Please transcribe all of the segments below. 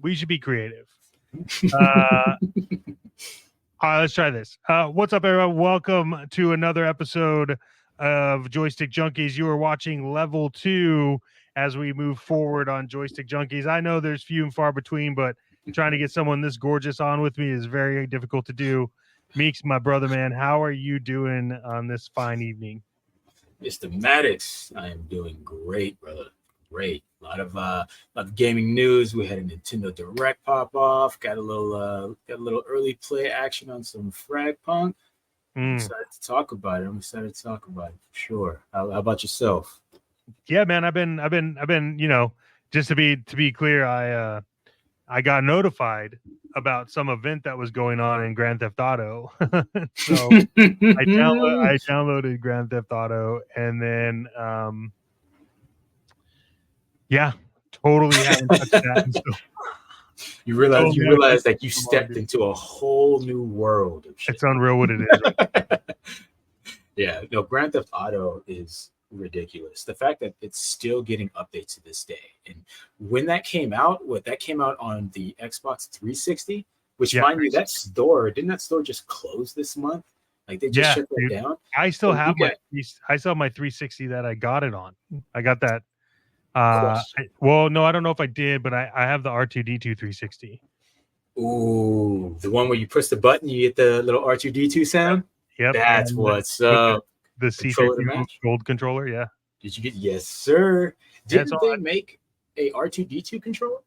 We should be creative. All right, let's try this. What's up, everyone? Welcome to another episode of Joystiq Junkies. You are watching level 2 as we move forward on Joystiq Junkies. I know there's few and far between, but trying to get someone this gorgeous on with me is very difficult to do. Meeks, my brother, man, how are you doing on this fine evening? Mr. Maddox, I am doing great, brother. Great. A lot of gaming news. We had a Nintendo Direct pop off. Got a little early play action on some Fragpunk. I'm excited to talk about it. For sure. How about yourself? Yeah, man. I've been. You know, just to be clear, I got notified about some event that was going on in Grand Theft Auto. So I downloaded Grand Theft Auto, and then yeah, totally haven't touched that. So, you realize that you stepped into a whole new world of shit. It's unreal what it is. Right? Yeah, no, Grand Theft Auto is ridiculous. The fact that it's still getting updates to this day, and when that came out, on the Xbox 360, which mind you, didn't that store just close this month? Like they just shut that down. I still have my 360 that I got it on. I got that. Well, no, I don't know if I did, but I have the R2D2 360. Ooh, the one where you press the button, you get the little R2D2 sound. Yep, that's what's up. The C3 gold controller, yeah. Did you get? Yes, sir. Didn't they make a R2D2 controller?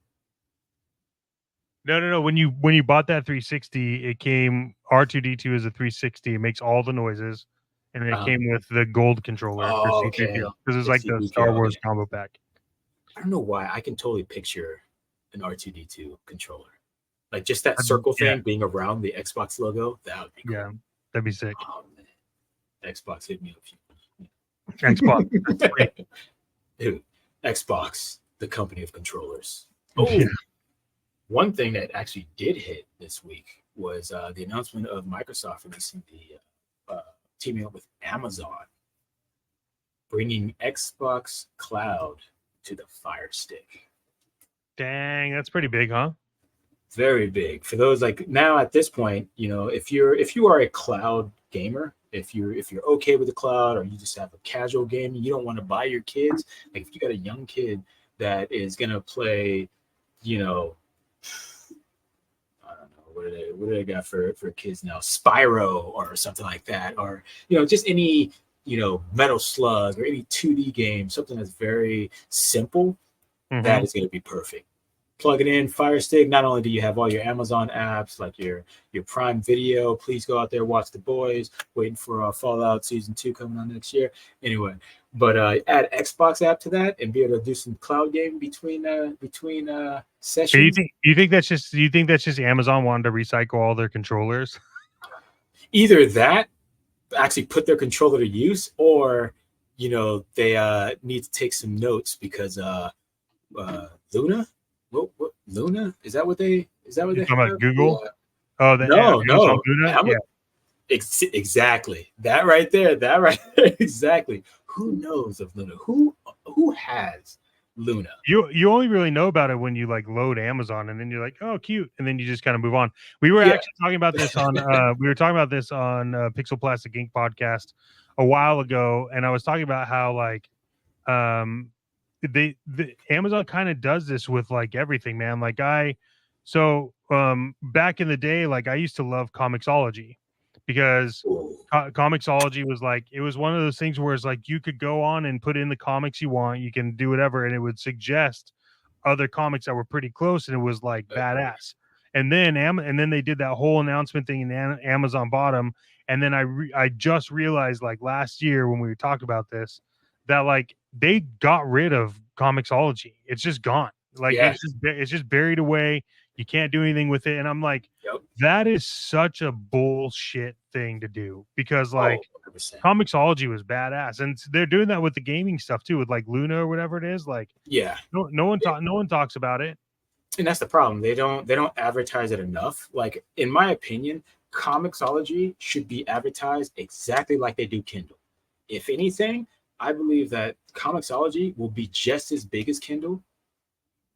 No. When you bought that 360, it came R2D2 as a 360. It makes all the noises, and it came with the gold controller for C3PO because it's like the Star Wars combo pack. I don't know why I can totally picture an R2D2 controller, like just that circle thing being around the Xbox logo. That would be cool. Yeah, that'd be sick. Oh man, Xbox hit me up. Xbox, dude. Xbox, the company of controllers. Oh, yeah. One thing that actually did hit this week was the announcement of Microsoft releasing the teaming up with Amazon, bringing Xbox Cloud to the Fire Stick. Dang, that's pretty big, huh? Very big. For those like now at this point, you know, if you are a cloud gamer, if you're okay with the cloud, or you just have a casual game, you don't want to buy your kids. Like if you got a young kid that is gonna play, you know, I don't know, what do they got for kids now? Spyro or something like that, or you know, just any, you know, Metal Slug or any 2D game, something that's very simple. That is going to be perfect. Plug it in, Fire Stick. Not only do you have all your Amazon apps, like your Prime Video, please go out there, watch The Boys, waiting for Fallout Season 2 coming on next year. Anyway, but add Xbox app to that and be able to do some cloud game between sessions. Do you think that's just Amazon wanting to recycle all their controllers? Either that, actually put their controller to use, or you know, they need to take some notes because Luna. What Luna? Is that what they talking about Google? No. Luna? Yeah. Exactly. That right there. Exactly. Who knows of Luna? Who has Luna? You only really know about it when you like load Amazon, and then you're like, oh, cute, and then you just kind of move on. We were actually talking about this on PixelsPlasticInk podcast a while ago, and I was talking about how like the Amazon kind of does this with like everything, man. Like back in the day, like I used to love Comixology because Comixology was like, it was one of those things where it's like you could go on and put in the comics you want, you can do whatever, and it would suggest other comics that were pretty close, and it was like badass. And then they did that whole announcement thing, and Amazon bought them. And then I just realized like last year when we talked about this that like they got rid of Comixology. It's just gone. Like it's just buried away. You can't do anything with it. And I'm like, that is such a bullshit thing to do, because like 100%. Comixology was badass, and they're doing that with the gaming stuff too, with like Luna or whatever it is. Like, no one talks about it. And that's the problem. They don't advertise it enough. Like in my opinion, Comixology should be advertised exactly like they do Kindle. If anything, I believe that Comixology will be just as big as Kindle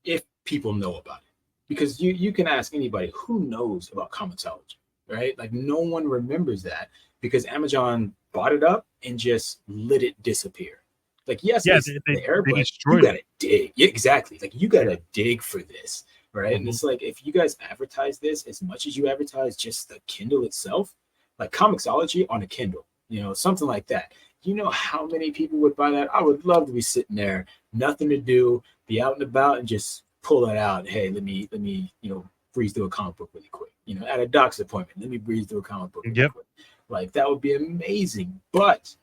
if people know about it. because you can ask anybody who knows about Comixology, right? Like no one remembers that because Amazon bought it up and just let it disappear. Like, yes, Yeah, it's there, they but you destroyed it. gotta dig. Yeah, exactly. Like you gotta dig for this, right? And Mhm. it's like if you guys advertise this as much as you advertise just the Kindle itself, like Comixology on a Kindle, something like that. You know how many people would buy that? I would love to be sitting there, nothing to do, be out and about, and just pull that out. Hey, let me, breeze through a comic book really quick. At a doctor's appointment, let me breeze through a comic book really Yep. quick. Like that would be amazing. But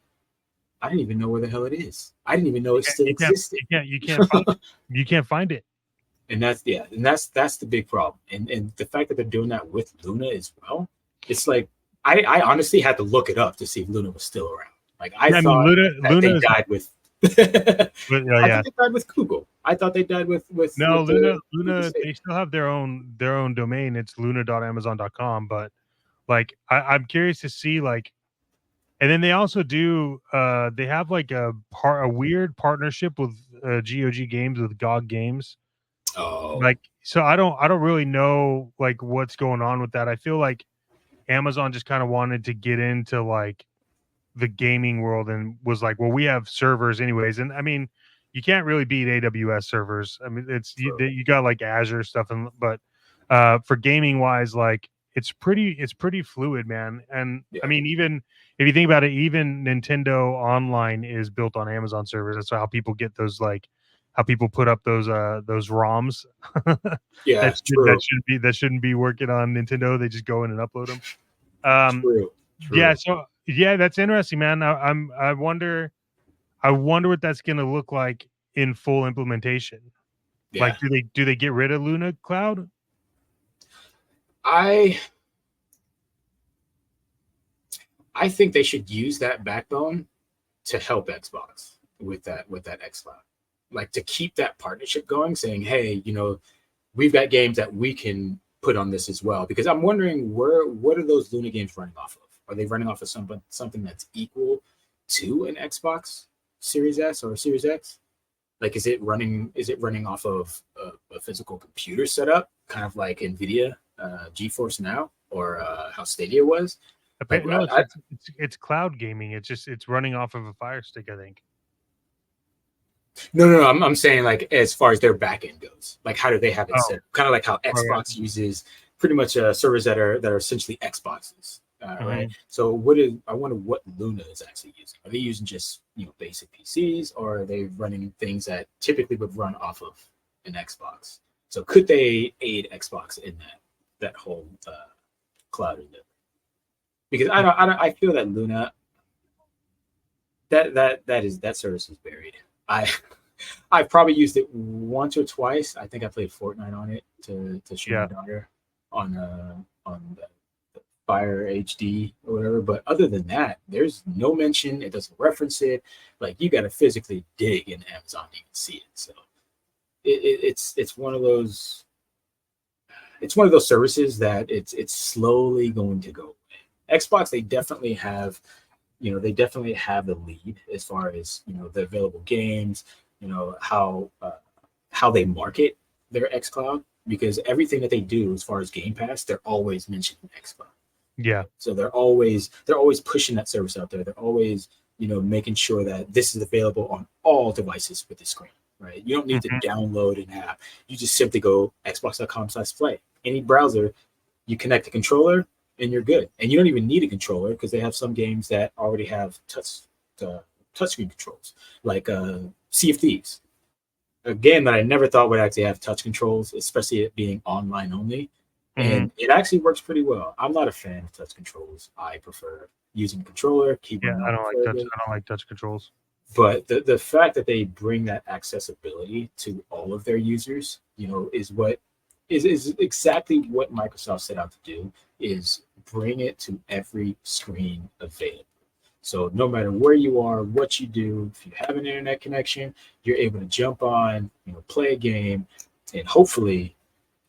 I didn't even know where the hell it is. I didn't even know it still existed. You can't find it. You can't find it. And that's the big problem. And the fact that they're doing that with Luna as well, it's like I honestly had to look it up to see if Luna was still around. Like I thought that they died with I thought they died with Google. I thought they died with no, with Luna they still have their own domain. It's luna.amazon.com, but like I'm curious to see like, and then they also do they have like a weird partnership with GOG Games with GOG Games. Oh, Like, so I don't really know like what's going on with that. I feel like Amazon just kind of wanted to get into like the gaming world and was like, well, we have servers anyways. And I mean, you can't really beat AWS servers. I mean, you got like Azure stuff, but for gaming wise, like it's pretty fluid, man. And yeah. I mean, even if you think about it, even Nintendo Online is built on Amazon servers. That's how people get those, like how people put up those ROMs. Yeah, That shouldn't be working on Nintendo. They just go in and upload them. True. Yeah, so yeah, that's interesting, man. I wonder what that's gonna look like in full implementation. Yeah. Like, do they get rid of Luna Cloud? I think they should use that backbone to help Xbox with that xCloud, like to keep that partnership going, saying, hey, we've got games that we can put on this as well. Because I'm wondering what are those Luna games running off of? Are they running off of something that's equal to an Xbox Series S or Series X? Like, is it running off of a physical computer setup, kind of like NVIDIA GeForce Now, or how Stadia was? Like, No, it's cloud gaming. It's running off of a Fire Stick, I think. No. I'm saying, like, as far as their backend goes, like how do they have it set up? Kind of like how Xbox uses pretty much servers that are essentially Xboxes, right? So I wonder what Luna is actually using. Are they using just basic PCs, or are they running things that typically would run off of an Xbox? So could they aid Xbox in that whole cloud endeavor? Because I feel that Luna that service is buried. I've probably used it once or twice. I think I played Fortnite on it to show my daughter on the Fire HD or whatever. But other than that, there's no mention. It doesn't reference it. Like, you got to physically dig in Amazon to even see it. So it's one of those. It's one of those services that it's slowly going to go away. Xbox, they definitely have the lead as far as the available games, how they market their xCloud, because everything that they do as far as Game Pass, they're always mentioning xCloud. Yeah. So they're always pushing that service out there. They're always making sure that this is available on all devices with the screen. Right? You don't need to download an app. You just simply go xbox.com/play. Any browser, you connect the controller, and you're good. And you don't even need a controller, because they have some games that already have touchscreen controls, like Sea of Thieves, a game that I never thought would actually have touch controls, especially it being online only. And it actually works pretty well. I'm not a fan of touch controls. I prefer using a controller, keyboard. Yeah, I don't like touch controls. But the fact that they bring that accessibility to all of their users, is what is exactly what Microsoft set out to do, is bring it to every screen available. So no matter where you are, what you do, if you have an internet connection, you're able to jump on, play a game, and hopefully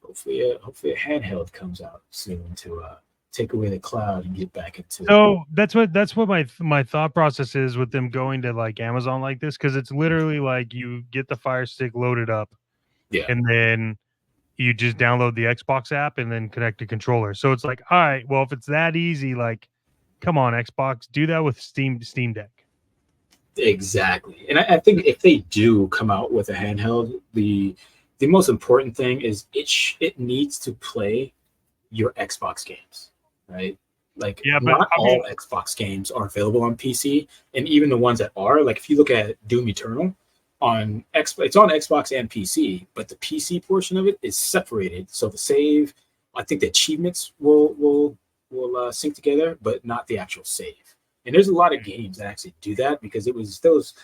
a handheld comes out soon to take away the cloud and get back into. So that's what my thought process is with them going to like Amazon like this, because it's literally like you get the Fire Stick loaded up, and then you just download the Xbox app and then connect a controller. So it's like, all right, well, if it's that easy, like, come on, Xbox, do that with Steam Deck. Exactly. And I think if they do come out with a handheld, the most important thing is it needs to play your Xbox games, right? Like, Yeah, but not I mean, all Xbox games are available on PC, and even the ones that are, like, if you look at Doom Eternal on it's on Xbox and PC, but the PC portion of it is separated. So the save, I think the achievements will sync together, but not the actual save. And there's a lot of games that actually do that because it was those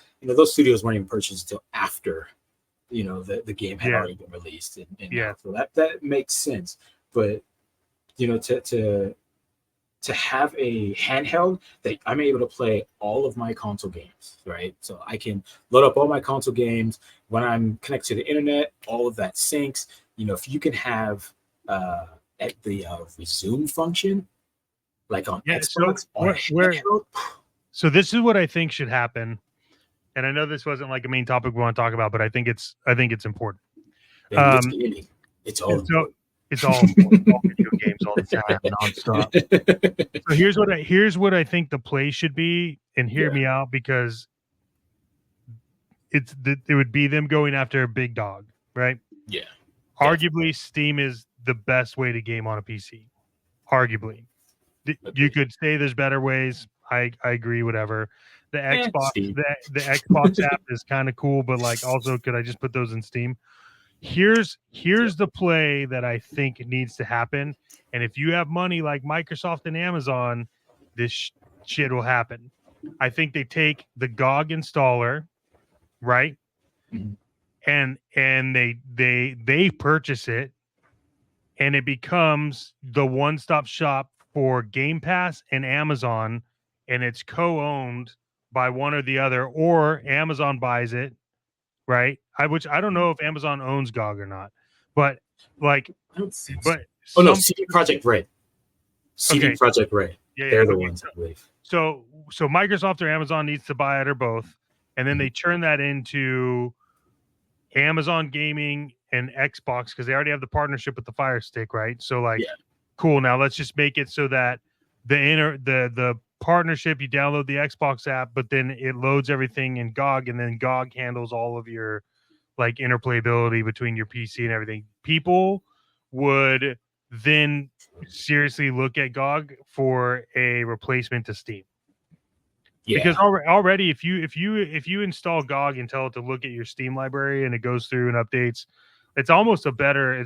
studios weren't even purchased until after the game had already been released, and so that makes sense. But to have a handheld that I'm able to play all of my console games, right? So I can load up all my console games when I'm connected to the internet. All of that syncs. If you can have at the resume function, like on Xbox, so this is what I think should happen. And I know this wasn't like a main topic we want to talk about, but I think it's important. It's all important. It's all important. All video games all the time, nonstop. So here's what I think the play should be, and hear me out, because it would be them going after a big dog, right? Yeah. Arguably, Steam is the best way to game on a PC. Arguably, you could say there's better ways. I agree. Whatever. The Xbox the Xbox app is kind of cool, but like, also, could I just put those in Steam? Here's the play that I think needs to happen. And if you have money like Microsoft and Amazon, this shit will happen. I think they take the GOG installer, right? Mm-hmm. And they purchase it, and it becomes the one-stop shop for Game Pass and Amazon, and it's co-owned by one or the other, or Amazon buys it, right? Which I don't know if Amazon owns GOG or not, but like, CD Projekt Red. CD Projekt Red. They're the ones, I believe. So Microsoft or Amazon needs to buy it, or both, and then they turn that into Amazon Gaming and Xbox, because they already have the partnership with the Fire Stick, right? So like, cool. Now let's just make it so that the partnership, you download the Xbox app, but then it loads everything in GOG, and then GOG handles all of your like interplayability between your PC and everything. People would then seriously look at GOG for a replacement to Steam. Because already, if you install GOG and tell it to look at your Steam library and it goes through and updates, it's almost a better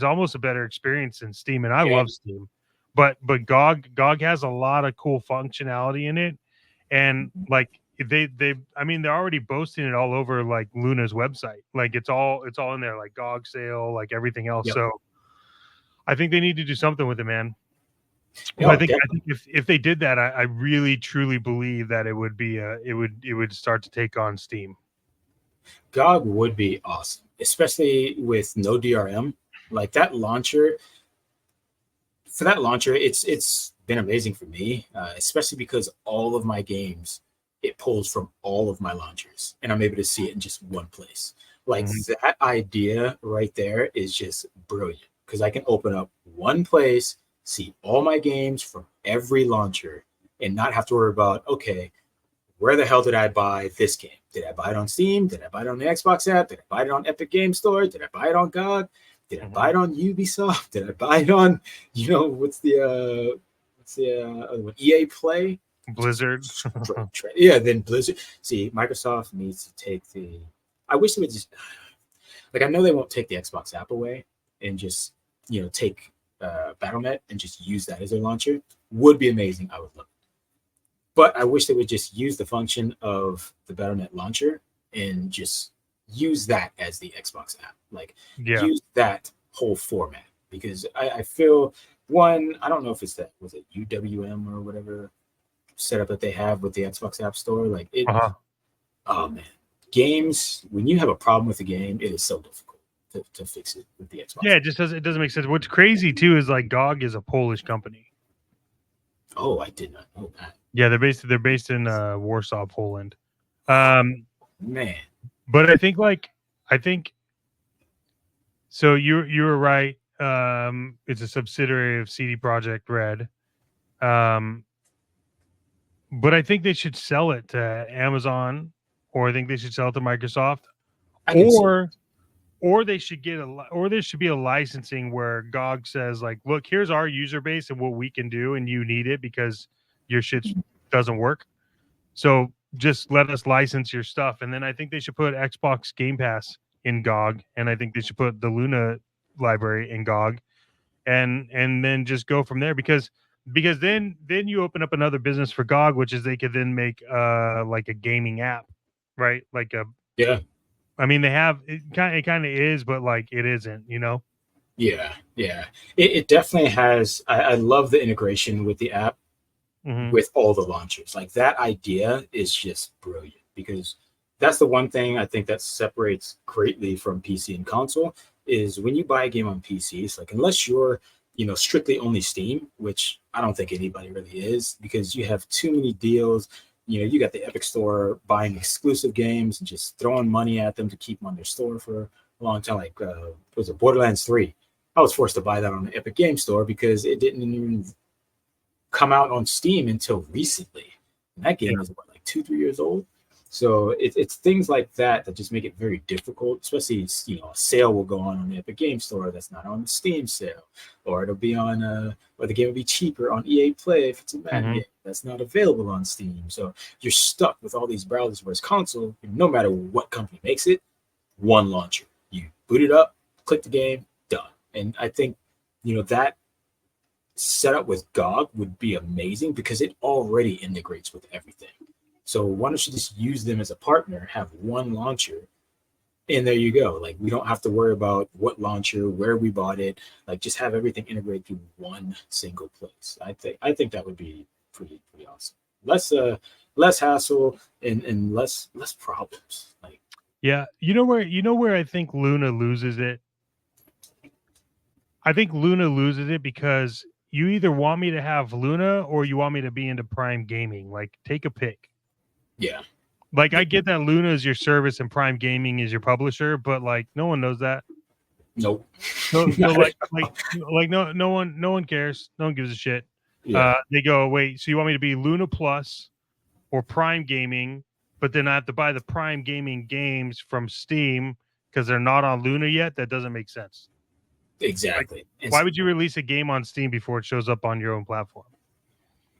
experience than Steam. And I love Steam, but GOG has a lot of cool functionality in it, and like they're already boasting it all over like Luna's website. Like it's all in there, like GOG sale, like everything else. So I think they need to do something with it, man. I think if they did that, I really truly believe that it would be it would start to take on Steam. GOG would be awesome, especially with no DRM. Like that launcher. For that launcher, it's been amazing for me, especially because all of my games, it pulls from all of my launchers, and I'm able to see it in just one place. Like that idea right there is just brilliant, because I can open up one place, see all my games from every launcher, and not have to worry about, okay, where the hell did I buy this game? Did I buy it on Steam? Did I buy it on the Xbox app? Did I buy it on Epic Game Store? Did I buy it on GOG? Did I buy it on Ubisoft? Did I buy it on, what's the EA Play? Blizzard. Then Blizzard. See, Microsoft needs to take I wish they would just, like, I know they won't take the Xbox app away and just, take Battle.net and just use that as their launcher. Would be amazing. I would love it. But I wish they would just use the function of the Battle.net launcher and just use that as the Xbox app. Like, use that whole format, because I feel, one, I don't know if it's that, was it UWM or whatever setup that they have with the Xbox App Store. Like it, oh man, games, when you have a problem with a game, it is so difficult to fix it with the Xbox. Yeah, it doesn't make sense. What's crazy too is like GOG is a Polish company. Oh, I did not know that. Yeah, they're based in Warsaw, Poland. Man. But I think so you were right. It's a subsidiary of CD Projekt Red. But I think they should sell it to Amazon, or I think they should sell it to Microsoft, or they should or there should be a licensing where GOG says like, look, here's our user base and what we can do, and you need it because your shit doesn't work. So just let us license your stuff. And then I think they should put Xbox Game Pass in GOG, and I think they should put the Luna library in GOG, and then just go from there because then you open up another business for GOG, which is they could then make like a gaming app, right? Like a I mean, they have it kind of is, but like it isn't, you know? Yeah. It definitely has. I love the integration with the app with all the launchers. Like that idea is just brilliant because that's the one thing I think that separates greatly from PC and console is when you buy a game on PC, it's like unless you're strictly only Steam, which I don't think anybody really is because you have too many deals. You got the Epic Store buying exclusive games and just throwing money at them to keep them on their store for a long time. Like, was it Borderlands 3? I was forced to buy that on the Epic Game Store because it didn't even come out on Steam until recently. And that game is like 2-3 years old. So it's things like that just make it very difficult, especially, a sale will go on the Epic Game Store that's not on the Steam sale, or it'll be on, or the game will be cheaper on EA Play if it's a Madden game that's not available on Steam. So you're stuck with all these browsers, whereas console, no matter what company makes it, one launcher. You boot it up, click the game, done. And I think, that setup with GOG would be amazing because it already integrates with everything. So why don't you just use them as a partner, have one launcher, and there you go. Like we don't have to worry about what launcher, where we bought it. Like just have everything integrated through one single place. I think that would be pretty awesome. Less hassle and less problems. Like you know where I think Luna loses it. I think Luna loses it because you either want me to have Luna or you want me to be into Prime Gaming. Like take a pick. Yeah. Like I get that Luna is your service and Prime Gaming is your publisher, but like no one knows that. Nope. So like no one cares. No one gives a shit. Yeah. They go, wait, so you want me to be Luna Plus or Prime Gaming, but then I have to buy the Prime Gaming games from Steam because they're not on Luna yet? That doesn't make sense. Exactly. Like, why would you release a game on Steam before it shows up on your own platform?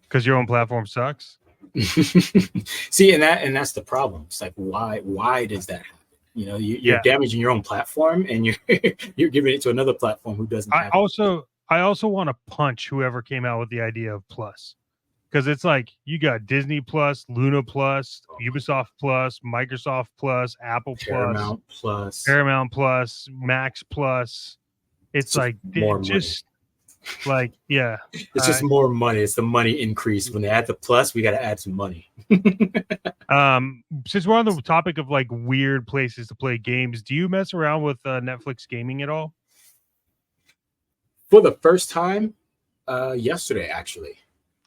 Because your own platform sucks? See, and that's the problem. It's like why does that happen? You're damaging your own platform and you're giving it to another platform who doesn't have it. I also want to punch whoever came out with the idea of Plus, because it's like you got Disney Plus, Luna Plus, Ubisoft Plus, Microsoft Plus, Apple Paramount Plus, Max Plus. It's like just like it's just more money. It's the money increase. When they add the plus, we got to add some money. Since we're on the topic of like weird places to play games, do you mess around with Netflix gaming at all? For the first time yesterday, actually.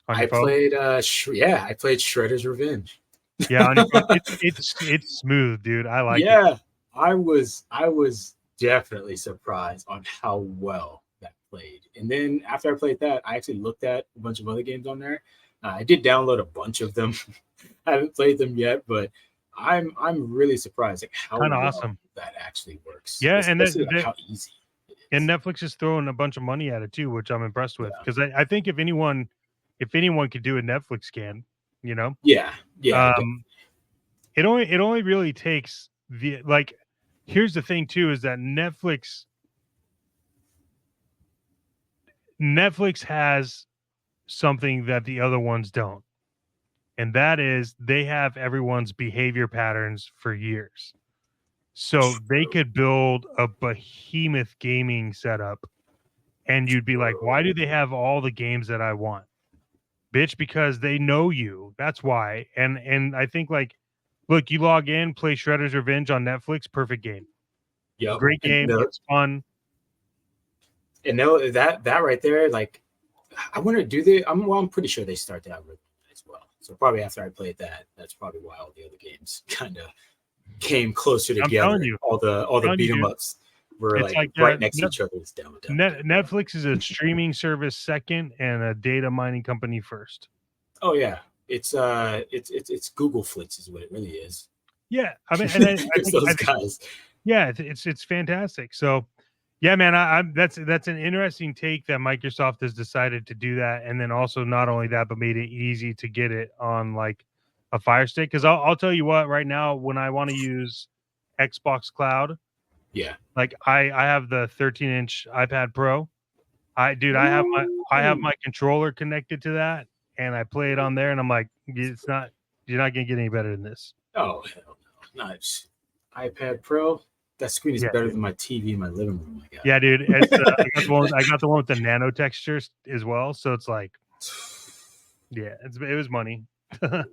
I played I played Shredder's Revenge. Yeah, on your phone. It's smooth, dude. I like it. Yeah, I was definitely surprised on how well that played. And then after I played that, I actually looked at a bunch of other games on there. I did download a bunch of them. I haven't played them yet, but I'm really surprised at how awesome that actually works. Yeah, especially and how easy it is. And Netflix is throwing a bunch of money at it too, which I'm impressed with. Because I think if anyone could do it, Netflix can. Yeah. It only really takes here's the thing too, is that Netflix has something that the other ones don't. And that is they have everyone's behavior patterns for years. So they could build a behemoth gaming setup and you'd be like, why do they have all the games that I want? Bitch, because they know you. That's why. And I think look, you log in, play Shredder's Revenge on Netflix, perfect game. Yep. Great game. It's fun. And that right there, like, I wonder, I'm pretty sure they start the algorithm as well. So probably after I played that, that's probably why all the other games kind of came closer together. I'm telling you. All the beat 'em ups. We're It's like like right next to each other. It's down. Netflix is a streaming service second and a data mining company first. Oh yeah, it's Google Flix is what it really is. Yeah, I mean, and I It's think, those guys. yeah, it's fantastic. So, yeah, man, that's an interesting take that Microsoft has decided to do that, and then also not only that, but made it easy to get it on like a Fire Stick. Because I'll tell you what, right now, when I want to use Xbox Cloud, Yeah. like I have the 13-inch iPad Pro. I have my controller connected to that, and I play it on there, and I'm like, you're not gonna get any better than this. Oh hell no, nice iPad Pro. That screen is Yeah, better dude. than my TV in my living room. My God. Yeah, dude. It's I got the one with the nano textures as well. So it's like, yeah, it was money. I'm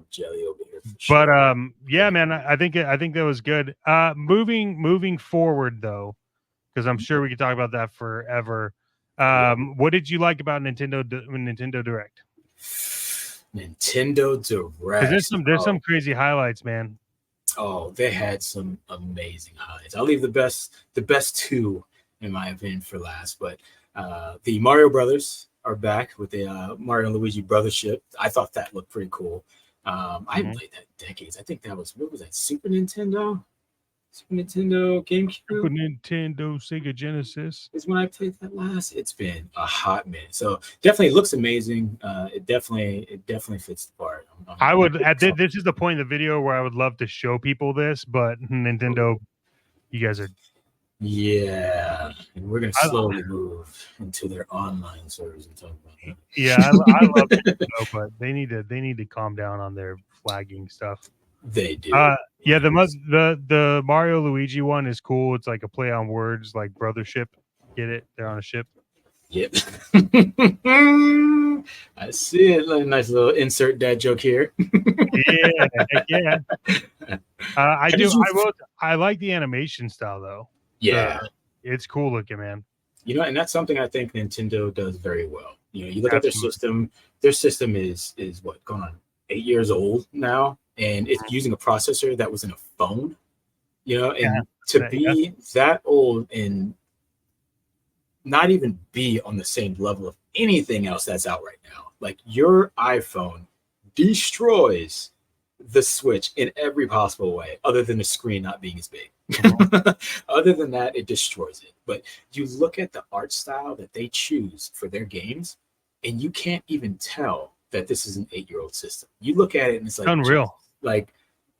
jelly over here for sure. But yeah, man, I think that was good. Moving forward though, because I'm sure we could talk about that forever. What did you like about Nintendo Direct? Nintendo Direct. Because there's some crazy highlights, man. Oh, they had some amazing highlights. I'll leave the best two, in my opinion, for last. But the Mario Brothers are back with the Mario and Luigi Brothership. I thought that looked pretty cool. I haven't played that in decades. I think that was, what was that, Super Nintendo, GameCube? Super Nintendo, Sega Genesis Is when I played that last. It's been a hot minute. So definitely looks amazing. It definitely fits the part. I would this is the point of the video where I would love to show people this, but Nintendo, you guys are, yeah, and we're gonna slowly move into their online service and talk about that. Yeah, I love Nintendo, but they need to calm down on their flagging stuff. They do. Yeah, the Mario Luigi one is cool. It's like a play on words, like brothership. Get it? They're on a ship. Yep. I see it. A nice little insert dad joke here. Yeah, yeah. I like the animation style though. Yeah, it's cool looking, man. You know, and that's something I think Nintendo does very well. You know, you look at their system. Their system is what, going on 8 years old now, and it's using a processor that was in a phone. You know, and to be that old and not even be on the same level of anything else that's out right now. Like, your iPhone destroys the Switch in every possible way, other than the screen not being as big. Other than that, it destroys it. But you look at the art style that they choose for their games, and you can't even tell that this is an 8-year-old system. You look at it and it's like unreal. Like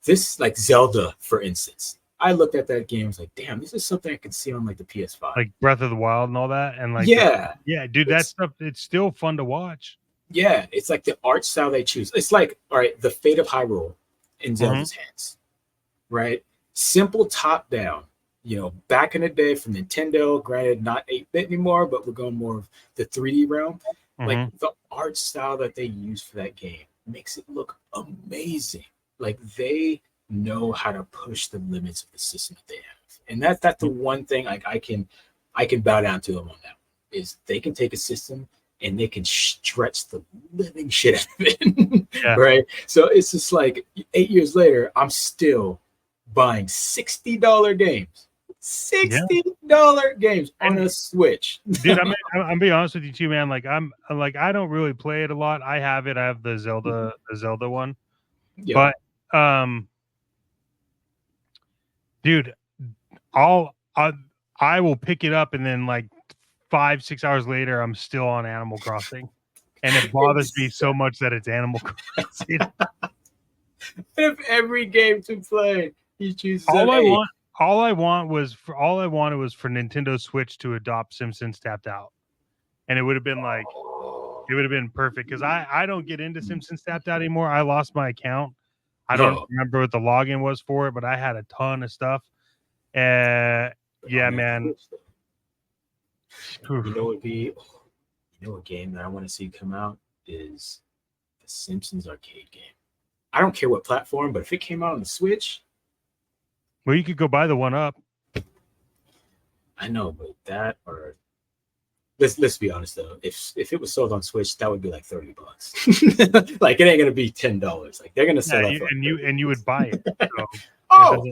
this, like Zelda, for instance. I looked at that game and was like, damn, this is something I can see on like the PS5. Like Breath of the Wild and all that. And like, yeah, dude, that stuff, it's still fun to watch. Yeah, it's like the art style they choose. It's like, all right, the Fate of Hyrule in Zelda's hands, right? Simple top down, you know, back in the day from Nintendo, granted not 8-bit anymore, but we're going more of the 3D realm. Like, the art style that they use for that game makes it look amazing. Like, they know how to push the limits of the system that they have. And that's the one thing I can bow down to them on that one, is they can take a system and they can stretch the living shit out of it. Right? So it's just like 8 years later, I'm still buying $60 games. $60 games on a Switch. Dude, I'm being honest with you too, man. Like, I don't really play it a lot. I have the Zelda one. But dude, I will pick it up and then like 5-6 hours later, I'm still on Animal Crossing, and it bothers me so much that it's Animal Crossing. If every game to play, you choose all I wanted was for Nintendo Switch to adopt Simpsons Tapped Out, and it would have been like, it would have been perfect, because I don't get into Simpsons Tapped Out anymore. I lost my account. I don't remember what the login was for it, but I had a ton of stuff. Yeah, man. You know a game that I want to see come out is the Simpsons arcade game. I don't care what platform, but if it came out on the Switch, well, you could go buy the one up. I know, but that, or let's be honest though, if it was sold on Switch, that would be like $30. Like, it ain't gonna be $10. Like, they're gonna sell that for and you would buy it. So oh,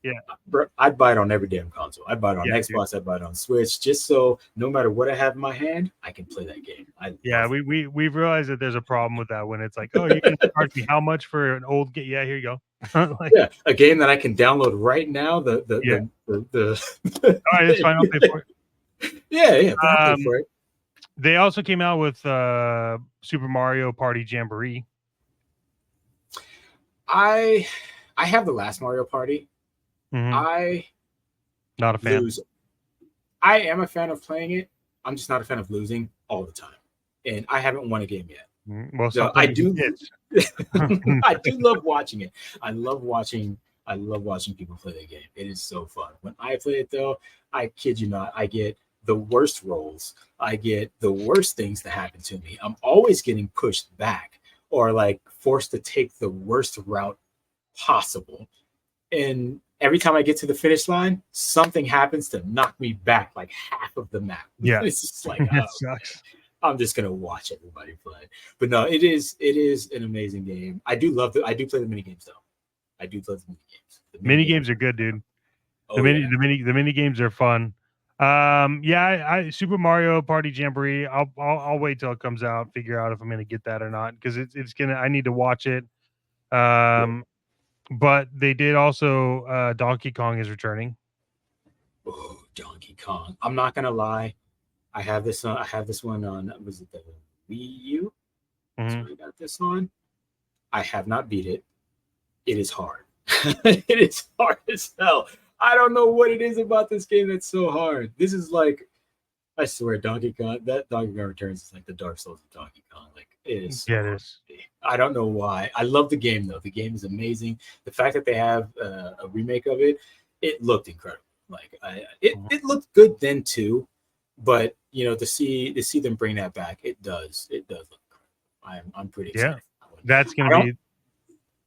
Yeah, Bro, I'd buy it on every damn console. I'd buy it on yeah, Xbox. I'd buy it on Switch, just so no matter what I have in my hand, I can play that game. I yeah. love it. We've realized that there's a problem with that when it's like, oh, you're gonna charge me how much for an old game? Yeah, here you go. Like, Yeah, a game that I can download right now. yeah. The All right, it's fine. I'll pay for it. yeah, I'll pay for it. They also came out with Super Mario Party Jamboree. I have the last Mario Party. I Not a fan. lose. I am a fan of playing it. I'm just not a fan of losing all the time, and I haven't won a game yet. Well, So I do. I do love watching it. I love watching people play the game. It is so fun. When I play it, though, I kid you not, I get the worst rolls. I get the worst things that happen to me. I'm always getting pushed back or like forced to take the worst route possible. And every time I get to the finish line, something happens to knock me back like half of the map. Yeah, it's just like, sucks. I'm just gonna watch everybody play. But no, it is an amazing game. I do play the mini games though. I do play the mini games. Mini games are good, dude. The mini games are fun. I Super Mario Party Jamboree. I'll wait till it comes out, figure out if I'm gonna get that or not, because it's gonna. I need to watch it. But they did also Donkey Kong is returning. Oh, Donkey Kong! I'm not gonna lie. I have this one on. Was it the Wii U? That's where I got this on. I have not beat it. It is hard. It is hard as hell. I don't know what it is about this game that's so hard. This is like, I swear, Donkey Kong Returns is like the Dark Souls of Donkey Kong. Like it is. So yeah, it is. I don't know why. I love the game though. The game is amazing. The fact that they have a remake of it, it looked incredible. Like it looked good then too, but you know to see them bring that back, it does look incredible. I'm pretty excited. That's gonna be.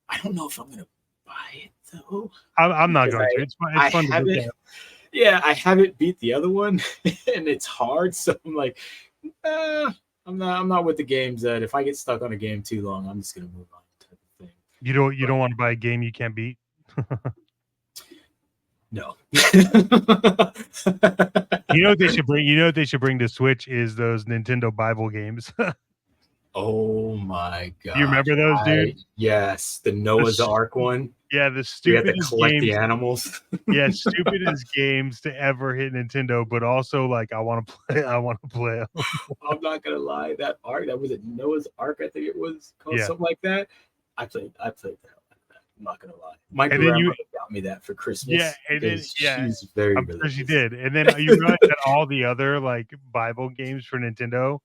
I don't know if I'm gonna buy it though. I'm not going to. It's fun. It's fun to do. Yeah, I haven't beat the other one, and it's hard. So I'm like, I'm not with the games that if I get stuck on a game too long, I'm just gonna move on. Type of thing. You don't want to buy a game you can't beat. No. You know what they should bring? You know what they should bring to Switch is those Nintendo Bible games. Oh my god! You remember those, dude? Yes, the Noah's Ark one. Yeah, the stupidest collect games. The animals. Yeah, stupidest games to ever hit Nintendo, but also like I want to play. I'm not gonna lie, that Ark, that was it Noah's Ark, I think it was called something like that. I played the hell out of that. I'm not gonna lie. My grandma got me that for Christmas. Yeah, and then, she's very religious. Sure she did. And then you realize that all the other like Bible games for Nintendo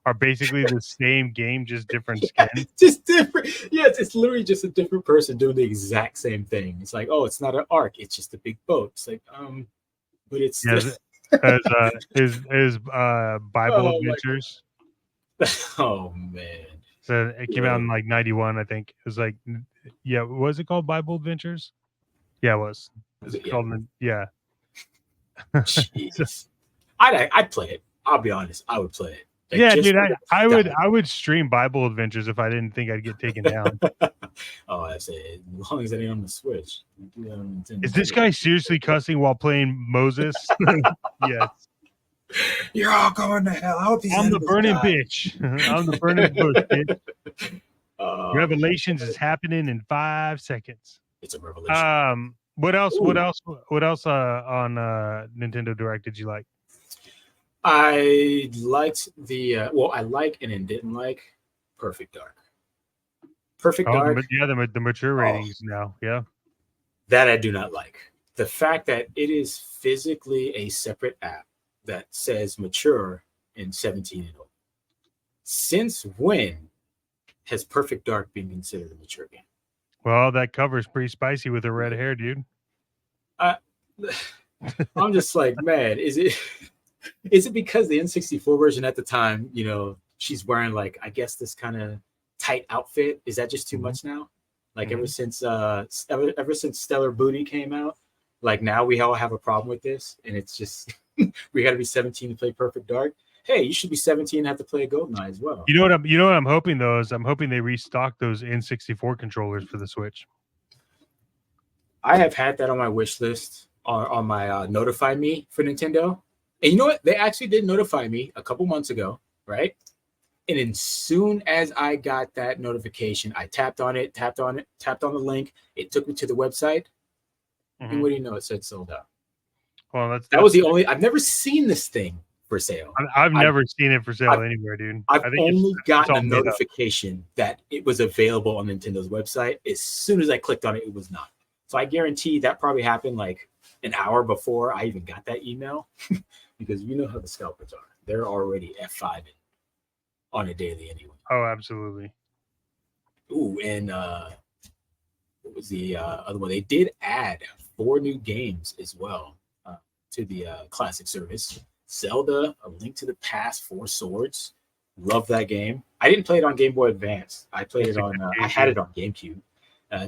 are basically the same game, just different skins. Just different. Yes, it's literally just a different person doing the exact same thing. It's like, oh, it's not an ark, it's just a big boat. It's like, but it's is Bible Adventures. Oh man. So it came out in like 91, I think. It was like, yeah, was it called Bible Adventures? Yeah, it was. It's called, yeah. Jeez. I'd play it. I'll be honest. I would play it. Like, yeah, dude, I would stream Bible Adventures if I didn't think I'd get taken down. Oh, I say as long as it ain't on the Switch. Is this guy seriously cussing while playing Moses? Yes. You're all going to hell. I hope I'm the burning bitch. I'm the burning bush, bitch. Revelations is happening in 5 seconds. It's a revelation. What else? Ooh. What else on Nintendo Direct did you like? I liked the I like and didn't like Perfect Dark. Perfect Dark. The mature ratings now. Yeah. That I do not like. The fact that it is physically a separate app that says mature in 17 and old. Since when has Perfect Dark been considered a mature game? Well, that cover's pretty spicy with her red hair, dude. I'm just like, man, is it because the N64 version at the time, you know, she's wearing like, I guess this kind of tight outfit. Is that just too much now? Like ever since Stellar Booty came out, like now we all have a problem with this, and it's just we got to be 17 to play Perfect Dark. Hey, you should be 17 and have to play GoldenEye as well. You know what I'm hoping though is I'm hoping they restock those N64 controllers for the Switch. I have had that on my wish list on my notify me for Nintendo. And you know what? They actually did notify me a couple months ago, right? And as soon as I got that notification, I tapped on the link. It took me to the website. And what do you know? It said sold out. Well, that was the only. I've never seen this thing for sale. I've never seen it for sale anywhere, dude. I've only gotten a notification that it was available on Nintendo's website. As soon as I clicked on it, it was not. So I guarantee that probably happened like an hour before I even got that email, because you know how the scalpers are. They're already F5 on a daily anyway. Oh, absolutely. Ooh, and what was the other one? They did add 4 new games as well to the classic service. Zelda, A Link to the Past, 4 Swords. Love that game. I didn't play it on Game Boy Advance. I played it on. I had it on GameCube.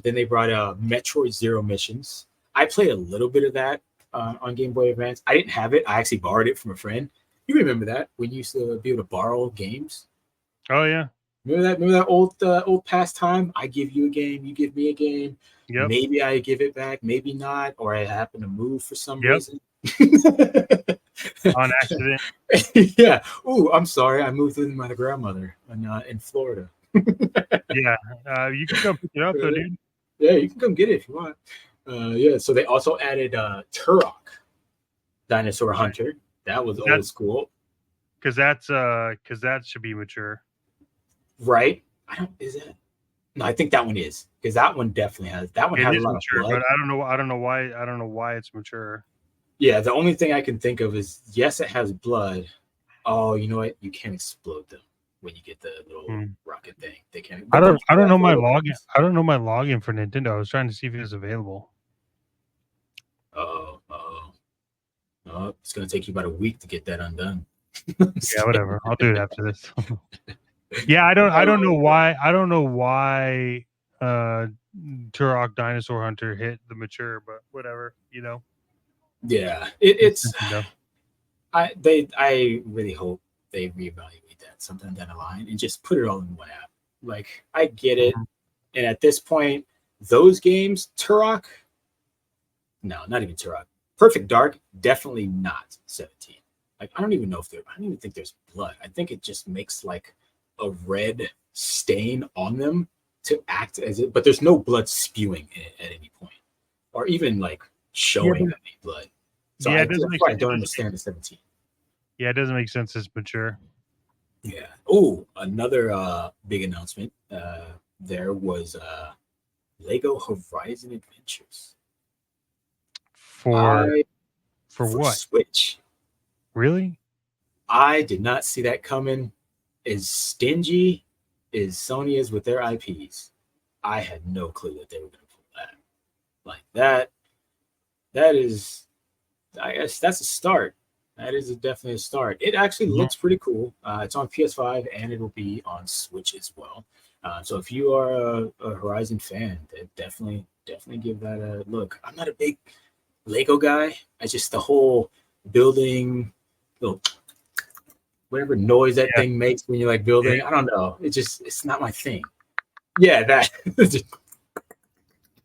Then they brought Metroid Zero Missions. I played a little bit of that on Game Boy Advance. I didn't have it. I actually borrowed it from a friend. You remember that, when you used to be able to borrow games? Oh yeah. Remember that old pastime? I give you a game, you give me a game. Yep. Maybe I give it back, maybe not, or I happen to move for some reason. On accident. Yeah. Ooh, I'm sorry. I moved with my grandmother in Florida. Yeah. You can come pick it up though, dude. Yeah, you can come get it if you want. Yeah. So they also added Turok, Dinosaur Hunter. That was old school. Because that should be mature. Right? Is that? No, I think that one is, because that one definitely has. That one has a lot mature, of blood. But I don't know why it's mature. Yeah, the only thing I can think of is, yes, it has blood. Oh, you know what? You can't explode them when you get the little rocket thing. They can't. I don't know my login. I don't know my login for Nintendo. I was trying to see if it was available. Oh, it's gonna take you about a week to get that undone. Yeah, whatever. I'll do it after this. Yeah, I don't know why Turok Dinosaur Hunter hit the mature, but whatever, you know. Yeah, it's I really hope they reevaluate that sometime down the line and just put it all in one app. Like, I get it. And at this point, those games, Turok, no, not even Turok. Perfect Dark, definitely not 17. Like, I don't even think there's blood. I think it just makes like a red stain on them to act as it, but there's no blood spewing in it at any point, or even like showing any blood. So I don't understand the 17. Yeah, it doesn't make sense. It's mature. Yeah. Oh, another big announcement. There was Lego Horizon Adventures. For what? Switch. Really? I did not see that coming. As stingy as Sony is with their IPs, I had no clue that they were going to pull that. Like that is, I guess that's a start. That is definitely a start. It actually looks pretty cool. It's on PS5 and it will be on Switch as well. So if you are a Horizon fan, definitely give that a look. I'm not a big Lego guy. I just, the whole building, little whatever noise that thing makes when you're like building, I don't know. It's not my thing. Yeah, that.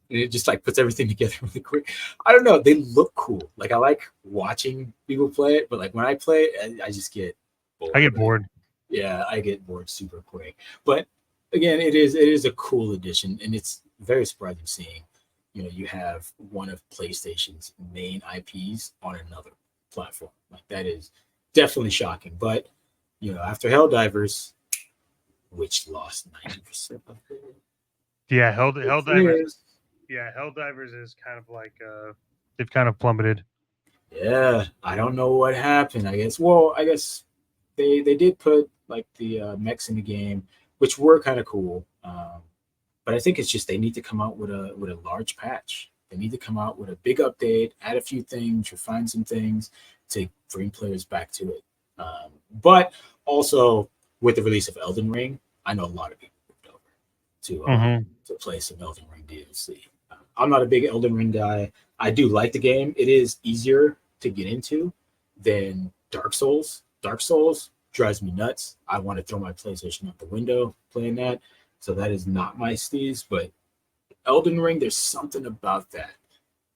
And it just like puts everything together really quick. I don't know. They look cool. Like, I like watching people play it, but like when I play it, I just get bored. I get bored. Yeah, I get bored super quick. But again, it is a cool addition, and it's very surprising seeing, you have one of PlayStation's main IPs on another platform. Like, that is definitely shocking. But after Helldivers, which lost 90% of it. Yeah, Helldivers. Yeah, Helldivers is kind of like they've kind of plummeted. Yeah, I don't know what happened. I guess they did put like the mechs in the game, which were kind of cool. But I think it's just they need to come out with a large patch. They need to come out with a big update, add a few things, refine some things to bring players back to it. But also with the release of Elden Ring, I know a lot of people moved over to play some Elden Ring DLC. I'm not a big Elden Ring guy. I do like the game. It is easier to get into than Dark Souls. Dark Souls drives me nuts. I want to throw my PlayStation out the window playing that. So that is not my steez. But Elden Ring, there's something about that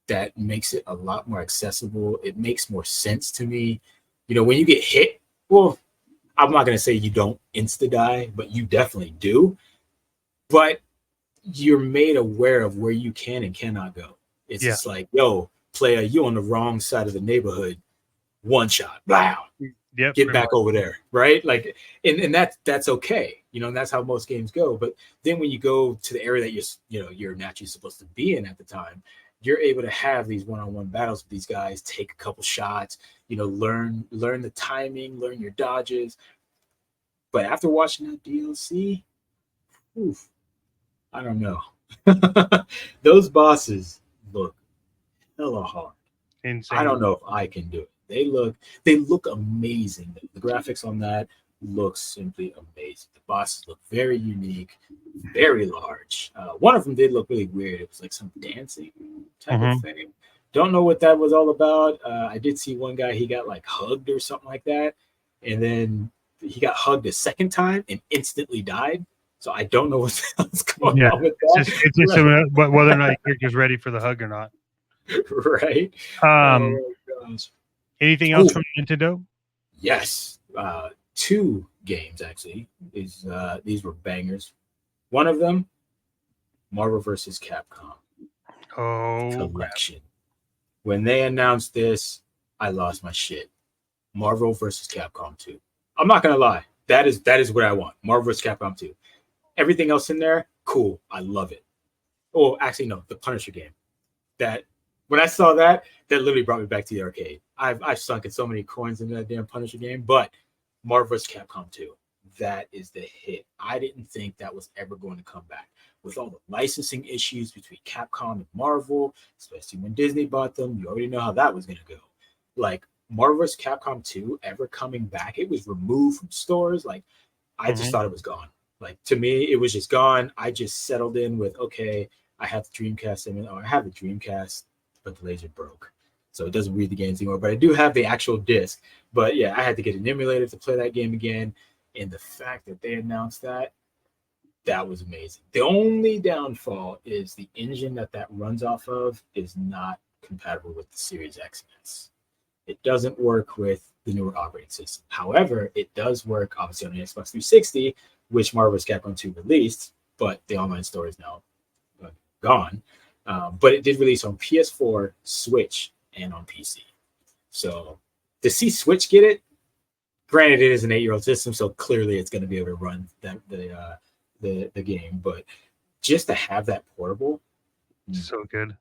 that makes it a lot more accessible. It makes more sense to me. When you get hit, well, I'm not going to say you don't insta die, but you definitely do. But you're made aware of where you can and cannot go. It's just like, yo, player, you on the wrong side of the neighborhood. One shot, wow. Yep, Get back over there, right? Like, and that's okay, and that's how most games go. But then when you go to the area that you're naturally supposed to be in at the time, you're able to have these one-on-one battles with these guys, take a couple shots, learn the timing, learn your dodges. But after watching that DLC, oof, I don't know. Those bosses look hella hard. insane. I don't know if I can do it. They look amazing. The graphics on that look simply amazing. The bosses look very unique, very large. One of them did look really weird. It was like some dancing type of thing. Don't know what that was all about. I did see one guy, he got like hugged or something like that. And then he got hugged a second time and instantly died. So I don't know what's going on with that. It's just whether or not your character's ready for the hug or not. Right. Oh my gosh. Anything else from Nintendo? Yes. 2 games actually. These were bangers. One of them, Marvel vs. Capcom collection. When they announced this, I lost my shit. Marvel vs. Capcom 2. I'm not gonna lie. That is what I want. Marvel vs. Capcom 2. Everything else in there, cool. I love it. Oh, actually, no, the Punisher game. That when I saw that literally brought me back to the arcade. I've sunk in so many coins in that damn Punisher game, but Marvel vs. Capcom 2, that is the hit. I didn't think that was ever going to come back. With all the licensing issues between Capcom and Marvel, especially when Disney bought them, you already know how that was going to go. Like, Marvel vs. Capcom 2 ever coming back, it was removed from stores. Like, I just thought it was gone. Like, to me, it was just gone. I just settled in with, okay, I have the Dreamcast, or I have the Dreamcast, but the laser broke. So it doesn't read the games anymore. But I do have the actual disc. But yeah, I had to get an emulator to play that game again. And the fact that they announced that was amazing. The only downfall is the engine that runs off of is not compatible with the Series X. It doesn't work with the newer operating system. However, it does work obviously on the Xbox 360, which Marvel vs. Capcom 2 released, but the online store is now gone. But it did release on PS4, Switch, and on PC. So to see Switch get it, granted it is an 8-year-old system, so clearly it's going to be able to run the game. But just to have that portable, so good.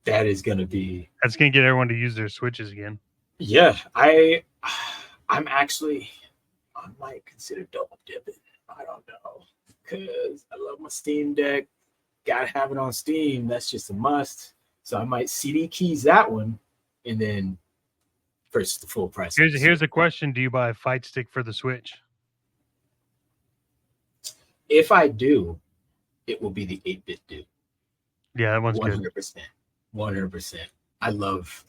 That is going to be. That's going to get everyone to use their Switches again. Yeah, I might consider double dipping. I don't know, because I love my Steam Deck. Gotta have it on Steam. That's just a must. So I might CD keys that one, and then purchase the full price. Here's a question: do you buy a Fight Stick for the Switch? If I do, it will be the 8-bit dude. Yeah, that one's 100%. 100%. I love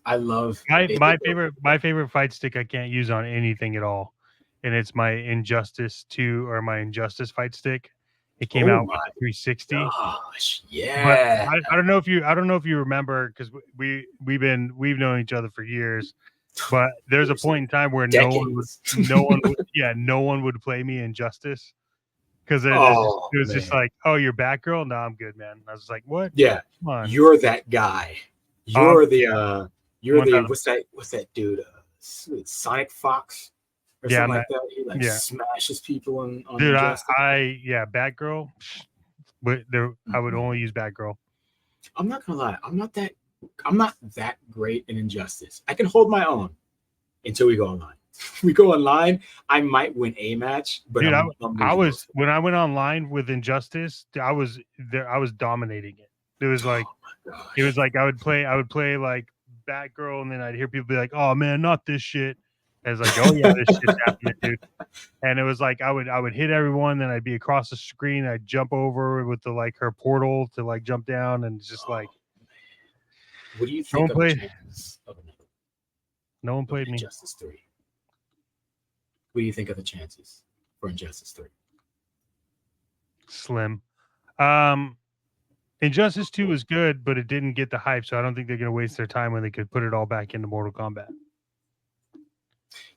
my favorite Fight Stick I can't use on anything at all, and it's my Injustice 2 or my Injustice Fight Stick. It came out with the 360. Gosh, yeah. But I don't know if you remember, because we've known each other for years. But there's a point in time where no one would play me Injustice, because it was just like, oh, you're Batgirl? No, I'm good, man. I was like, what? Yeah, you're that guy. You're what's that dude? Sonic Fox or something like that. He smashes people on. Dude, Batgirl. But I would only use Batgirl. I'm not gonna lie. I'm not that great in Injustice. I can hold my own until we go online. We go online, I might win a match, but dude, I was when I went online with Injustice, I was dominating it. It was like I would play like Batgirl, and then I'd hear people be like, "Oh man, not this shit." And it's like, "Oh yeah, this shit's happening, dude." And it was like I would hit everyone, then I'd be across the screen, I'd jump over with her portal to jump down, and it's just like. What do you think of the chances of another? No one played me. Injustice 3. What do you think of the chances for Injustice 3? Slim. Injustice 2 was good, but it didn't get the hype, so I don't think they're going to waste their time when they could put it all back into Mortal Kombat.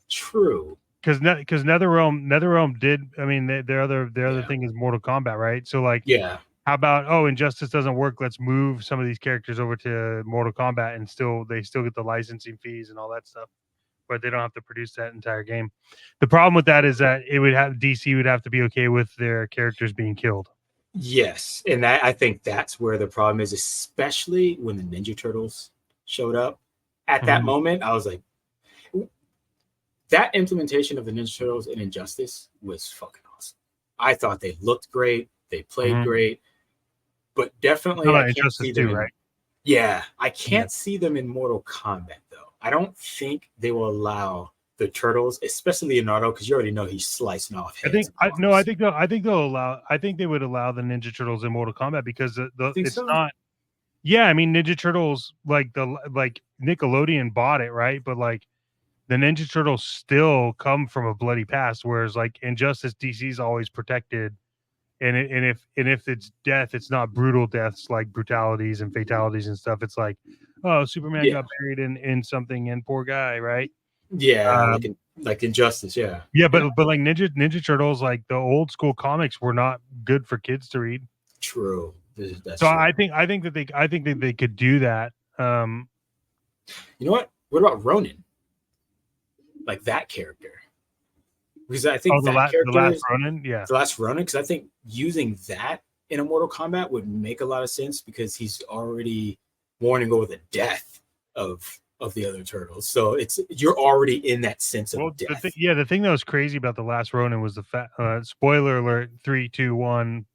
True. Because NetherRealm did. I mean, their other thing is Mortal Kombat, right? So like, Yeah. how about Injustice doesn't work? Let's move some of these characters over to Mortal Kombat, and they still get the licensing fees and all that stuff, but they don't have to produce that entire game. The problem with that is that DC would have to be okay with their characters being killed. Yes, and I think that's where the problem is, especially when the Ninja Turtles showed up. At that moment, I was like, that implementation of the Ninja Turtles in Injustice was fucking awesome. I thought they looked great, they played great, but definitely I can't see them right? Yeah, I can't see them in Mortal Kombat though. I don't think they will allow the Turtles, especially Leonardo, because you already know he's slicing off heads. I think they would allow the Ninja Turtles in Mortal Kombat because it's not. Yeah, I mean Ninja Turtles like Nickelodeon bought it, right? But like the Ninja Turtles still come from a bloody past, whereas like Injustice, DC's always protected, and if it's death, it's not brutal deaths like brutalities and fatalities and stuff. It's like, oh, Superman got buried in something and poor guy, right? Yeah, like Injustice, yeah. Yeah, but like Ninja Turtles, like the old school comics were not good for kids to read. True. That's so true. I think that they could do that. You know what? What about Ronin? Like that character. Because I think the last Ronin, yeah. The last Ronin, because I think using that in a Mortal Kombat would make a lot of sense because he's already mourning over the death of the other turtles. So you're already in that sense of death. The thing that was crazy about the last Ronin was the spoiler alert, 3, 2, 1.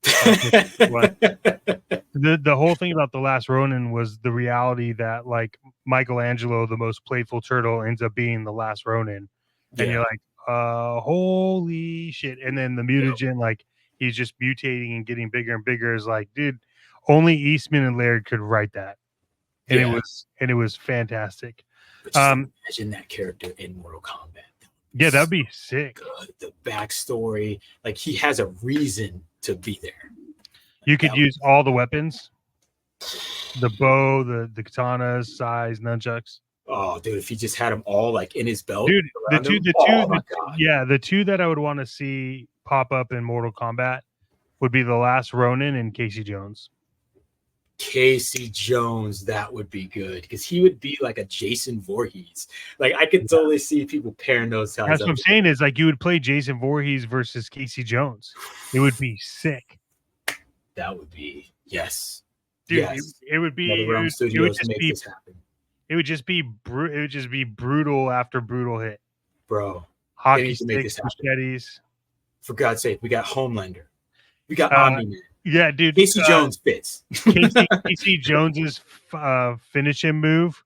The whole thing about the last Ronin was the reality that like Michelangelo, the most playful turtle, ends up being the last Ronin, and you're like, holy shit! And then the mutagen, like he's just mutating and getting bigger and bigger. Is like, dude, only Eastman and Laird could write that. And it was fantastic. But just imagine that character in Mortal Kombat. Yeah, that'd be sick. Good. The backstory, like he has a reason to be there. Like, you could use all the weapons, the bow, the katanas, sais, nunchucks. Oh, dude, if he just had them all like in his belt, dude. The two that I would want to see pop up in Mortal Kombat would be the last Ronin and Casey Jones. Casey Jones, that would be good because he would be like a Jason Voorhees. Like I could totally see people pairing those. That's what I'm saying is like you would play Jason Voorhees versus Casey Jones. It would be sick. That would be yes, dude. Yes. It would be. It would just be brutal after brutal hit, bro. Hockey sticks, machetes. For God's sake, we got Homelander, we got Omni-Man. Yeah, dude. Casey Jones fits. Casey Jones's finishing move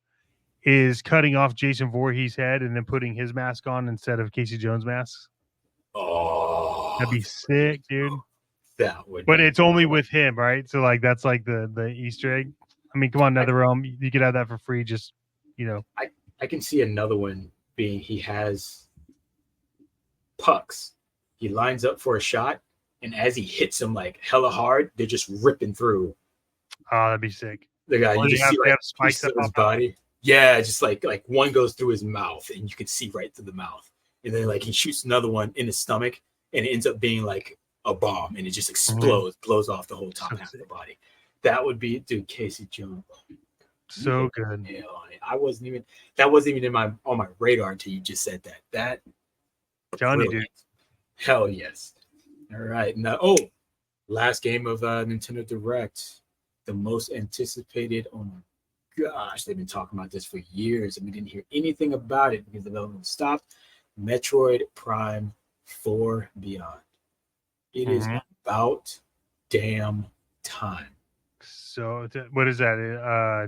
is cutting off Jason Voorhees' head and then putting his mask on instead of Casey Jones' mask. Oh, that'd be sick, dude. That would. But it's only with him, right? So like that's like the Easter egg. I mean, come on, NetherRealm, you could have that for free. Just I can see another one being he has pucks. He lines up for a shot. And as he hits him like hella hard, they're just ripping through. Oh, that'd be sick. The guy, you just see like spikes up his body. Yeah, just like one goes through his mouth, and you can see right through the mouth. And then like he shoots another one in his stomach, and it ends up being like a bomb, and it just explodes, blows off the whole top half of the body. That would be, dude, Casey Jones. So good. That wasn't even on my radar until you just said that. That. Telling you, dude. Hell yes. All right. Now, last game of Nintendo Direct, the most anticipated. Oh my gosh, they've been talking about this for years, and we didn't hear anything about it because the development stopped. Metroid Prime 4 Beyond. It is about damn time. So, what is that?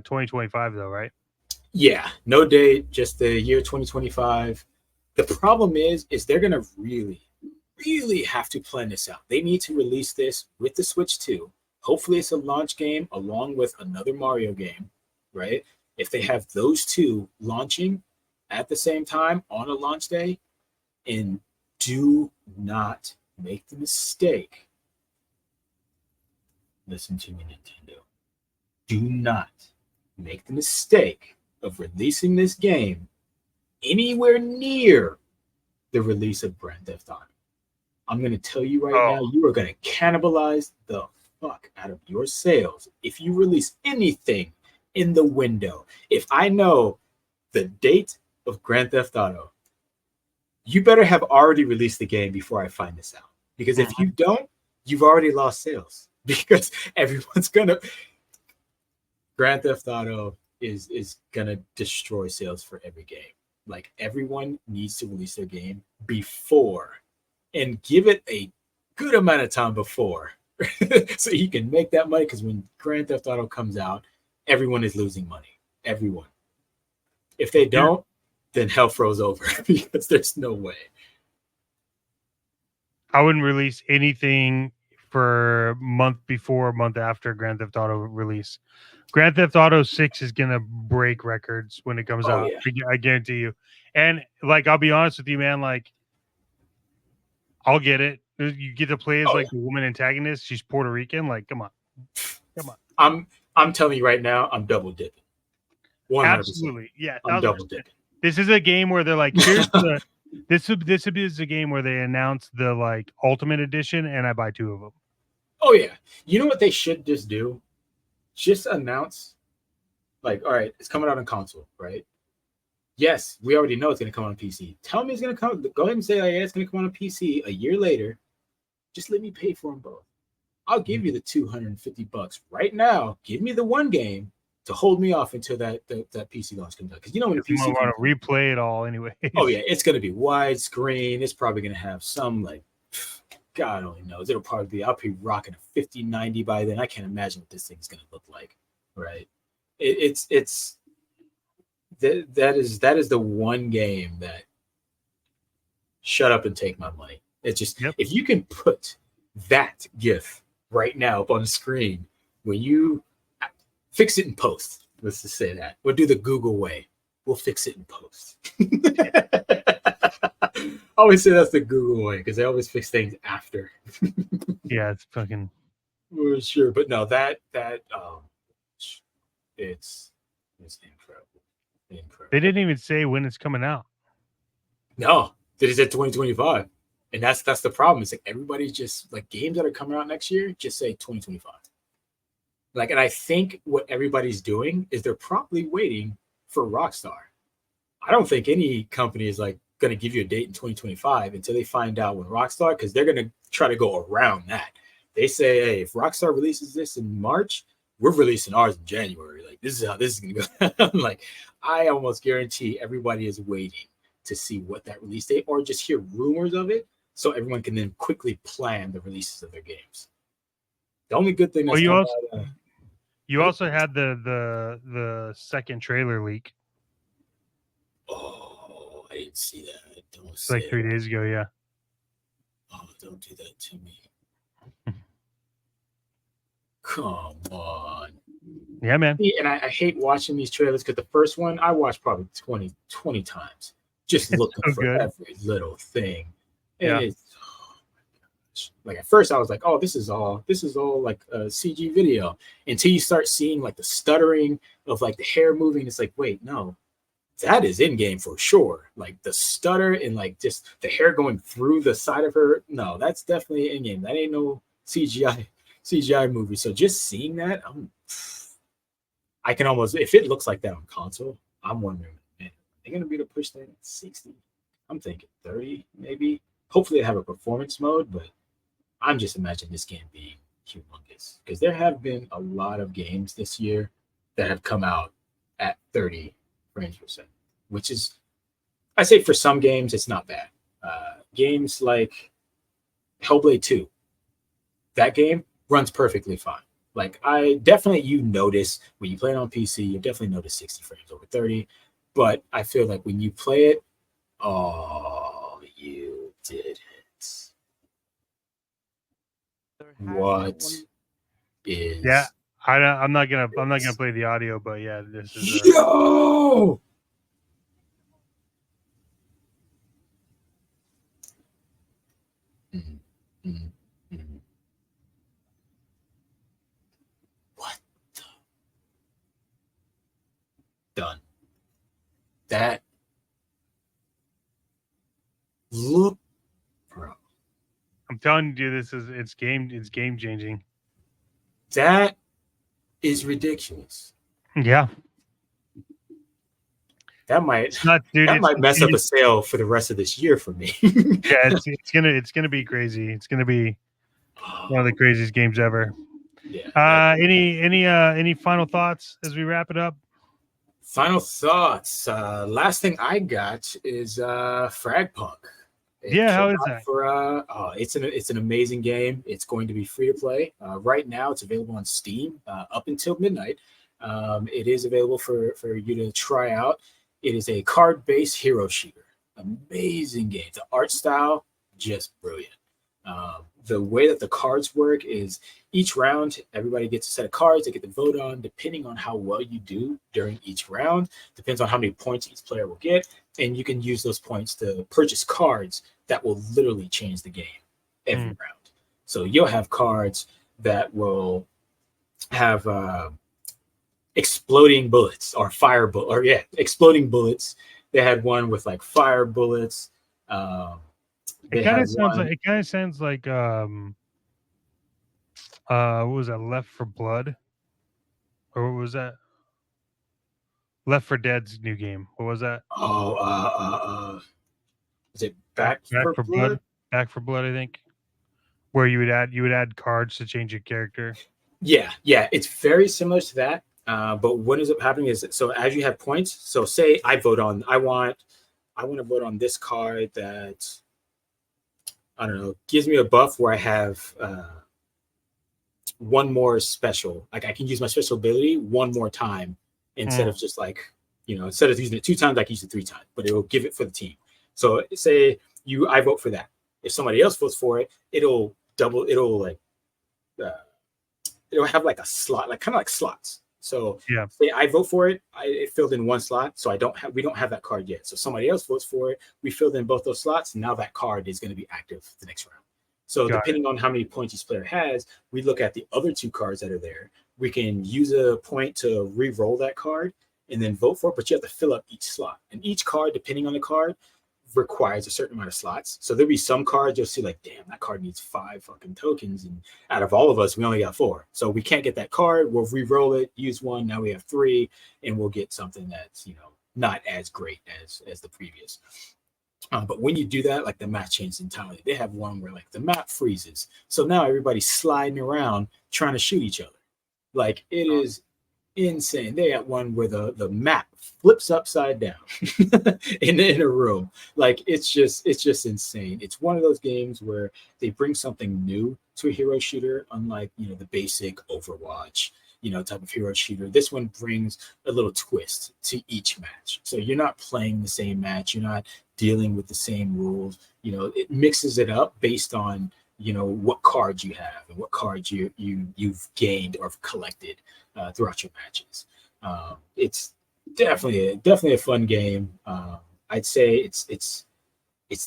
2025, though, right? Yeah, no date, just the year 2025. The problem is they're gonna really have to plan this out. They need to release this with the Switch 2. Hopefully it's a launch game along with another Mario game, right? If they have those two launching at the same time on a launch day, and do not make the mistake. Listen to me, Nintendo. do not make the mistake of releasing this game anywhere near the release of Grand Theft Auto. I'm going to tell you right now, you are going to cannibalize the fuck out of your sales if you release anything in the window. If I know the date of Grand Theft Auto, you better have already released the game before I find this out. Because if you don't, you've already lost sales. Because everyone's going to... Grand Theft Auto is going to destroy sales for every game. Like, everyone needs to release their game before and give it a good amount of time before so you can make that money. Because when Grand Theft Auto comes out, everyone is losing money. Everyone. If they don't, then hell froze over because there's no way. I wouldn't release anything for month before, month after Grand Theft Auto release. Grand Theft Auto 6 is gonna break records when it comes out. Yeah. I guarantee you. And like, I'll be honest with you, man. Like, I'll get it. You get to play as the woman antagonist. She's Puerto Rican. Like, come on. I'm telling you right now, I'm double dipping. 100%. Absolutely, yeah. I'm double dipping. This is a game where they're like, here's the. This is a game where they announce the like Ultimate Edition, and I buy 2 of them. Oh yeah, you know what they should just do? Just announce, like, all right, it's coming out on console, right? Yes, we already know it's going to come on PC. Tell me it's going to come. Go ahead and say, yeah, it's going to come on PC a year later. Just let me pay for them both. I'll give you the $250 right now. Give me the one game to hold me off until that PC launch comes out. Because you know when the PC want to replay it all anyway. Oh yeah, it's going to be widescreen. It's probably going to have some like, God only knows. It'll probably be. I'll be rocking a 5090 by then. I can't imagine what this thing's going to look like. Right? It's that is the one game that shut up and take my money. It's just if you can put that GIF right now up on the screen when you fix it in post. Let's just say that. We'll do the Google way. We'll fix it in post. I always say that's the Google way because they always fix things after. Yeah, it's fucking. Well, sure, but no, that it's incredible. They didn't even say when it's coming out. No, they just said 2025, and that's the problem. It's like everybody's just like games that are coming out next year just say 2025. Like, and I think what everybody's doing is they're probably waiting for Rockstar. I don't think any company is like going to give you a date in 2025 until they find out when Rockstar, because they're going to try to go around that. They say, hey, if Rockstar releases this in March, we're releasing ours in January. Like, this is how this is going to go. Like, I almost guarantee everybody is waiting to see what that release date, or just hear rumors of it, so everyone can then quickly plan the releases of their games. The only good thing that's you also had the second trailer leak. Oh, I didn't see that. It's like 3 days ago, yeah. Oh, don't do that to me. Come on. Yeah, man. And I hate watching these trailers because the first one I watched probably 20 times, just looking for every little thing. And it's, oh my gosh. Like, at first I was like, oh, this is all like a CG video, until you start seeing like the stuttering of like the hair moving. It's like, wait, no, that is in game for sure. Like the stutter and like just the hair going through the side of her. No, that's definitely in game. That ain't no CGI movie. So just seeing that, I can almost, if it looks like that on console, I'm wondering, man, they're gonna be able to push that at 60. I'm thinking 30, maybe. Hopefully they have a performance mode, but I'm just imagining this game being humongous, because there have been a lot of games this year that have come out at 30 frames per second, which is, I say for some games it's not bad. Games like Hellblade 2, that game runs perfectly fine. Like, I definitely, you notice when you play it on PC, you definitely notice 60 frames over 30. But I feel like when you play it, oh, you didn't. What is? Yeah, I'm not gonna play the audio, but yeah, this is. Yo! telling you, it's game changing. That is ridiculous. Yeah. That might It's not, dude. that might mess up a sale for the rest of this year for me. Yeah, it's gonna be crazy. It's gonna be one of the craziest games ever. Yeah. Any final thoughts as we wrap it up? Final thoughts. Last thing I got is Fragpunk. How is that? It's an amazing game. It's going to be free to play. Right now, it's available on Steam up until midnight. It is available for you to try out. It is a card-based hero shooter. Amazing game. The art style, just brilliant. The way that the cards work is each round, everybody gets a set of cards they get to vote on, depending on how well you do during each round. Depends on how many points each player will get. And you can use those points to purchase cards that will literally change the game every round. So you'll have cards that will have exploding bullets or exploding bullets. They had one with like fire bullets. It kind of sounds like what was that, Left 4 Blood? Or what was that? Left 4 Dead's new game. What was that? Is it Back for Blood? Back 4 Blood, I think. Where you would add cards to change your character. Yeah, it's very similar to that. But what ends up happening is, so as you have points, so say I want to vote on this card that, I don't know, gives me a buff where I have one more special. Like I can use my special ability one more time instead of just like, instead of using it 2 times, I can use it 3 times, but it will give it for the team. So say I vote for that. If somebody else votes for it, it'll have like a slot, like kind of like slots. So say I vote for it, it filled in 1 slot, so we don't have that card yet. So somebody else votes for it, we filled in both those slots, and now that card is going to be active the next round. So depending on how many points each player has, we look at the other 2 cards that are there. We can use a point to re-roll that card and then vote for it, but you have to fill up each slot. And each card, depending on the card, requires a certain amount of slots. So there'll be some cards you'll see like, damn, that card needs 5 fucking tokens, and out of all of us we only got 4, so we can't get that card. We'll re-roll it, use 1, now we have 3, and we'll get something that's not as great as the previous. But when you do that, like the map changes entirely. They have one where like the map freezes, so now everybody's sliding around trying to shoot each other. Like it is insane. They had one where the map flips upside down in a room. Like it's just insane. It's one of those games where they bring something new to a hero shooter, unlike the basic Overwatch type of hero shooter. This one brings a little twist to each match. So you're not playing the same match, you're not dealing with the same rules. It mixes it up based on what cards you have and what cards you've gained or collected throughout your matches. It's definitely a fun game. I'd say it's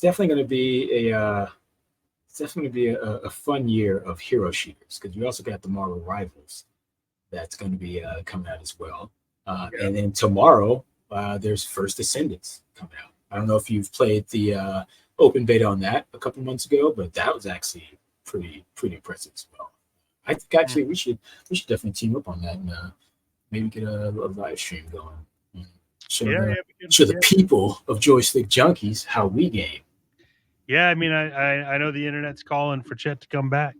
definitely going to be a fun year of hero shooters, because we also got the Marvel Rivals that's going to be coming out as well. And then tomorrow there's First Descendants coming out. I don't know if you've played the open beta on that a couple months ago, but that was actually pretty impressive as well. I think actually we should definitely team up on that and maybe get a live stream going. Show the people of Joystiq Junkies how we game. Yeah, I mean, I know the internet's calling for Chet to come back.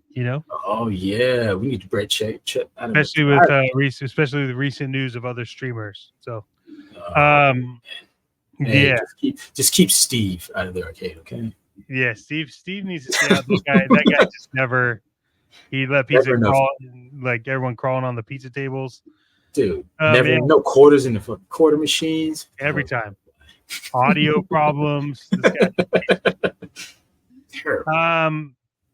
Oh yeah, we need to break Chet especially with the recent news of other streamers. So, just keep Steve out of the arcade, okay? Yeah, Steve needs to stay out. That guy just never. He let pizza crawl, like everyone crawling on the pizza tables. Dude, no quarters in the quarter machines. Every time. Audio problems. This guy. Terrible.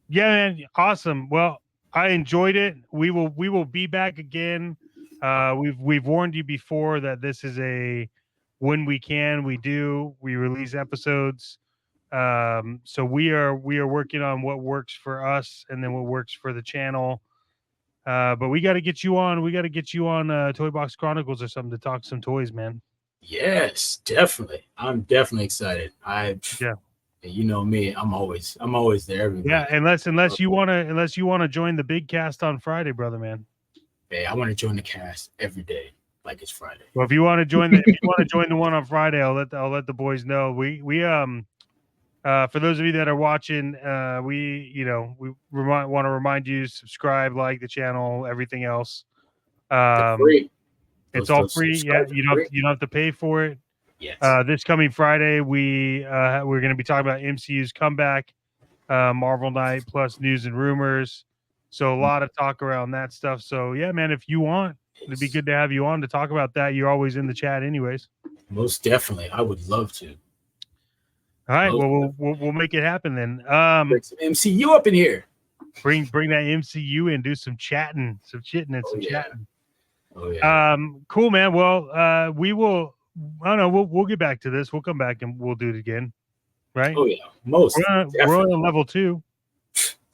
Yeah, man, awesome. Well, I enjoyed it. We will be back again. We've warned you before that this is when we release episodes. So we are working on what works for us and then what works for the channel. But we got to get you on. We got to get you on Toybox Chronicles or something to talk some toys, man. Yes, definitely. I'm definitely excited. You know me, I'm always there. Everybody. Yeah, unless you wanna join the big cast on Friday, brother man. Hey, I want to join the cast every day, like it's Friday. Well, if you want to join the one on Friday, I'll let the boys know. We for those of you that are watching, we want to remind you, subscribe, like the channel, everything else. Free. It's all free. Yeah, you don't have to pay for it. Yes. This coming Friday, we're going to be talking about MCU's comeback, Marvel Night plus news and rumors. So a lot of talk around that stuff. So yeah, man, if you want, it'd be good to have you on to talk about that. You're always in the chat, anyways. Most definitely, I would love to. All right, well, we'll make it happen then. Bring some MCU up in here. Bring that MCU in, do some chatting, some chitting, and some chatting. Oh yeah. Cool, man. Well, we will. I don't know. We'll get back to this. We'll come back and we'll do it again. Right? Oh yeah. We're on level 2.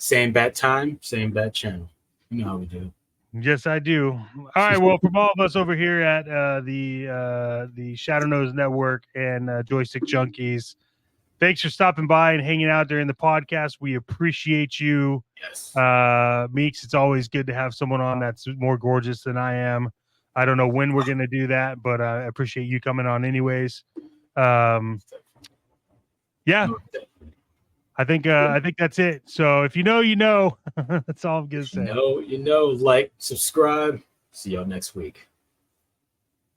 Same bat time, same bat channel. You know how we do. Yes, I do. All right. Well, from all of us over here at the Shadow Nose Network and Joystiq Junkies, thanks for stopping by and hanging out during the podcast. We appreciate you. Yes. Meeks, it's always good to have someone on that's more gorgeous than I am. I don't know when we're going to do that, but I appreciate you coming on anyways. Yeah. I think that's it. So if you know, you know. That's all I'm gonna say. You know, like, subscribe. See y'all next week.